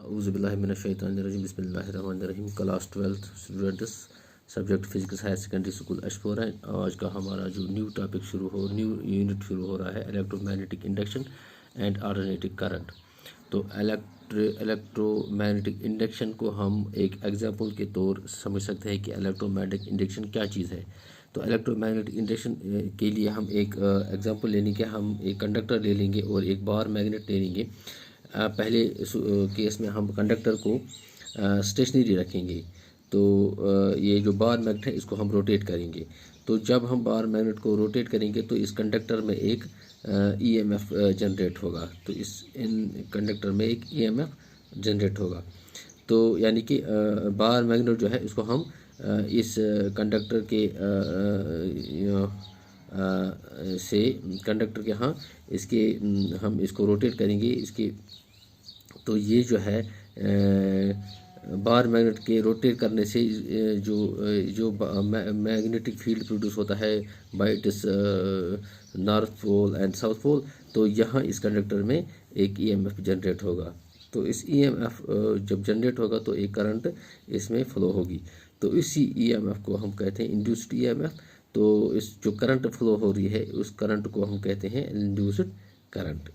औज़ुबिल्लाहिमिनश्शैतानिर्रजीम बिस्मिल्लाहिर्रहमानिर्रहीम। Class 12 students, subject physics, higher secondary school Ashfora है। आज का हमारा जो न्यू यूनिट शुरू हो रहा है, electromagnetic induction and alternating current. तो इलेक्ट्रोमैग्नेटिक इंडक्शन को हम एक एग्जांपल के तौर समझ सकते हैं कि इलेक्ट्रोमैग्नेटिक इंडक्शन क्या चीज़ है। तो इलेक्ट्रोमैग्नेटिक इंडक्शन के लिए हम एक एग्जांपल लेने के हम एक कंडक्टर ले लेंगे और एक बार मैग्नेट ले लेंगे। पहले केस में हम कंडक्टर को स्टेशनरी रखेंगे, तो ये जो बार मैग्नेट है इसको हम रोटेट करेंगे। तो जब हम बार मैग्नेट को रोटेट करेंगे तो इस कंडक्टर में एक ईएमएफ जनरेट होगा। तो इन कंडक्टर में एक ईएमएफ जनरेट होगा। तो यानी कि बार मैग्नेट जो है इसको हम इस कंडक्टर के से कंडक्टर के इसके हम इसको रोटेट करेंगे इसके। तो ये जो है बार मैग्नेट के रोटेट करने से जो मैग्नेटिक फील्ड प्रोड्यूस होता है by its north pole and south pole, तो यहाँ इस कंडक्टर में एक ईएमएफ जनरेट होगा। तो इस ईएमएफ जब जनरेट होगा तो एक करंट इसमें फ्लो होगी। तो इसी ईएमएफ को हम कहते हैं इंड्यूस्ड ईएमएफ। तो इस जो करंट फ्लो हो रही है उस करंट को हम कहते हैं इंड्यूस्ड करंट।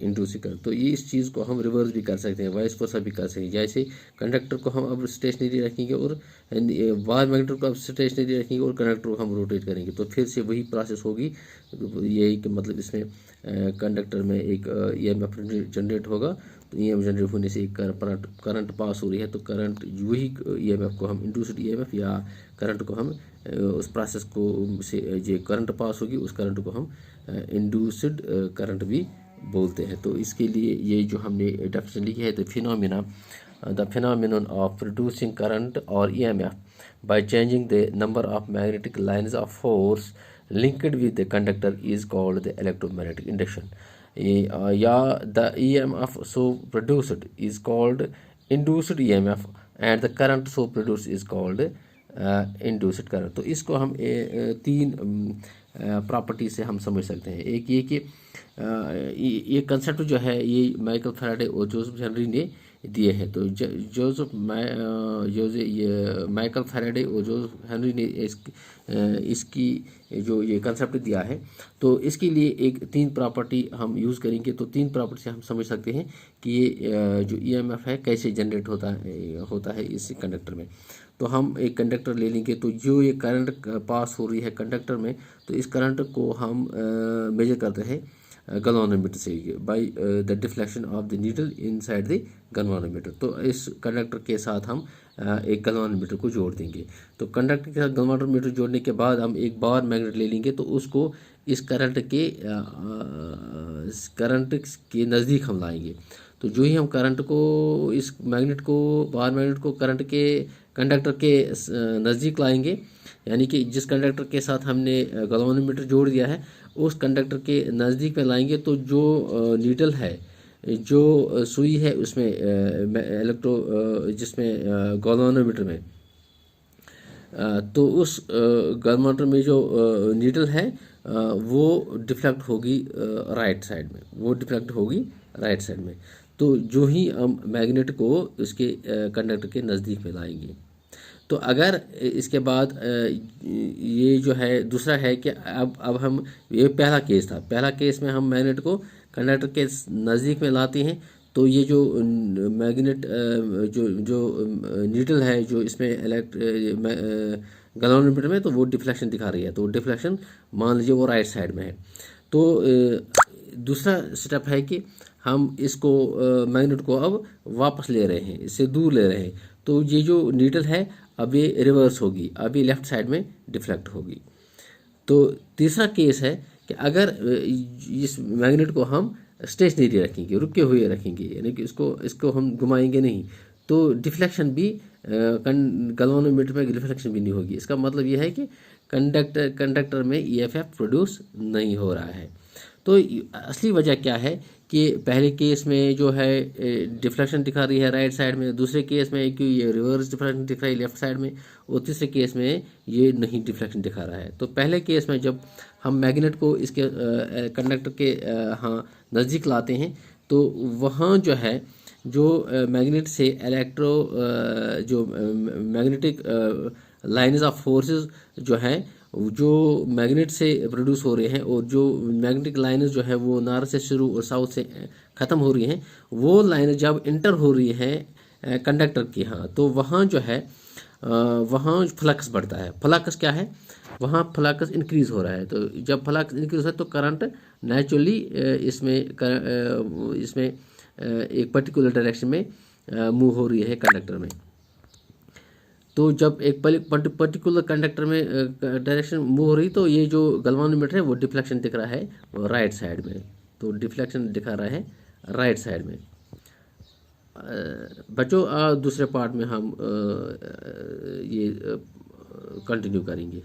तो ये इस चीज़ को हम रिवर्स भी कर सकते हैं, वाइस वर्सा भी कर सकते हैं। जैसे कंडक्टर को हम अब स्टेशनरी रखेंगे और बार मैग्नेट को अब स्टेशनरी रखेंगे और कंडक्टर को हम रोटेट करेंगे, तो फिर से वही प्रोसेस होगी। यही कि मतलब इसमें कंडक्टर में एक ईएमएफ जनरेट होगा। तो ईएमएफ जनरेट होने से एक करंट पास हो रही है, तो करंट वही ईएमएफ को हम इंड्यूस्ड ईएमएफ या करंट को हम उस प्रोसेस को से जो करंट पास होगी उस करंट को हम इंड्यूस्ड करंट भी बोलते हैं। तो इसके लिए ये जो हमने डेफिनेशन लिखी है, the phenomenon of producing current और EMF by changing the number of magnetic lines of force linked with the conductor is called the electromagnetic induction. या the EMF so produced is called induced EMF and the current so produced is called induced current. तो इसको हम तीन property से हम समझ सकते हैं। एक ये कि ये कंसेप्ट जो है ये माइकल फैराडे और जोसेफ हेनरी ने दिए हैं। तो माइकल फैराडे और जोसेफ हेनरी ने इसकी जो ये कंसेप्ट दिया है, तो इसके लिए एक तीन प्रॉपर्टी हम यूज़ करेंगे। तो तीन प्रॉपर्टी से हम समझ सकते हैं कि ये जो ईएमएफ है कैसे जनरेट होता है इस कंडक्टर में। तो हम एक कंडक्टर ले लेंगे, तो जो ये करंट पास हो रही है कंडक्टर में, तो इस करंट को हम मेजर करते हैं गैल्वेनोमीटर से by the deflection of the needle inside the galvanometer. तो इस कंडक्टर के साथ हम एक गैल्वेनोमीटर को जोड़ देंगे। तो कंडक्टर के साथ गैल्वेनोमीटर जोड़ने के बाद हम एक बार मैग्नेट ले लेंगे, तो उसको इस करंट के नज़दीक हम लाएंगे। तो जो ही हम करंट को इस मैग्नेट को बार मैग्नेट को करंट के कंडक्टर के नज़दीक लाएंगे, यानी कि जिस कंडक्टर के साथ हमने गैल्वेनोमीटर जोड़ दिया है उस कंडक्टर के नज़दीक में लाएंगे, तो जो नीडल है, जो सुई है उसमें जिसमें गैल्वेनोमीटर में, तो उस गैल्वेनोमीटर में जो नीडल है वो डिफ्लेक्ट होगी राइट साइड में। तो जो ही हम मैग्नेट को उसके कंडक्टर के नज़दीक में लाएंगे, तो अगर इसके बाद ये जो है दूसरा है कि अब हम, ये पहला केस था, पहला केस में हम मैग्नेट को कंडक्टर के नज़दीक में लाते हैं, तो ये जो मैग्नेट जो नीडल है जो इसमें गैल्वेनोमीटर में, तो वो डिफ्लेक्शन दिखा रही है। तो डिफ्लेक्शन मान लीजिए वो राइट साइड में है। तो दूसरा स्टेप है कि हम इसको मैग्नेट को अब वापस ले रहे हैं, इससे दूर ले रहे हैं। तो ये जो नीडल है अब ये रिवर्स होगी, अब ये लेफ़्ट साइड में डिफ्लेक्ट होगी। तो तीसरा केस है कि अगर इस मैग्नेट को हम स्टेशनरी रखेंगे, रुके हुए रखेंगे, यानी कि इसको हम घुमाएंगे नहीं, तो डिफ्लेक्शन भी गैल्वेनोमीटर में डिफ्लेक्शन भी नहीं होगी। इसका मतलब यह है कि कंडक्टर में ईएमएफ प्रोड्यूस नहीं हो रहा है। तो असली वजह क्या है कि पहले केस में जो है डिफ्लेक्शन दिखा रही है राइट साइड में, दूसरे केस में कि ये रिवर्स डिफ्लेक्शन दिख रही है लेफ्ट साइड में, और तीसरे केस में ये नहीं डिफ्लेक्शन दिखा रहा है। तो पहले केस में जब हम मैग्नेट को इसके कंडक्टर के नज़दीक लाते हैं, तो वहाँ जो है जो मैग्नेट से जो मैग्नेटिक लाइन्स ऑफ फोर्सेस जो हैं, जो मैग्नेट से प्रोड्यूस हो रहे हैं, और जो मैग्नेटिक लाइन्स जो है वो नॉर्थ से शुरू और साउथ से ख़त्म हो रही हैं, वो लाइन जब इंटर हो रही हैं कंडक्टर की, हाँ, तो वहाँ जो है वहाँ फ्लक्स बढ़ता है। फ्लक्स क्या है, वहाँ फ्लक्स इंक्रीज हो रहा है। तो जब फ्लक्स इंक्रीज होता है तो करंट नेचुरली इसमें एक पर्टिकुलर डायरेक्शन में मूव हो रही है कंडक्टर में। तो जब एक पर्टिकुलर कंडक्टर में डायरेक्शन मूव हो रही, तो ये जो गैल्वेनोमीटर है वो डिफ्लेक्शन दिख रहा है राइट साइड में। तो डिफ्लेक्शन दिखा रहा है राइट साइड में। बच्चों दूसरे पार्ट में हम ये कंटिन्यू करेंगे।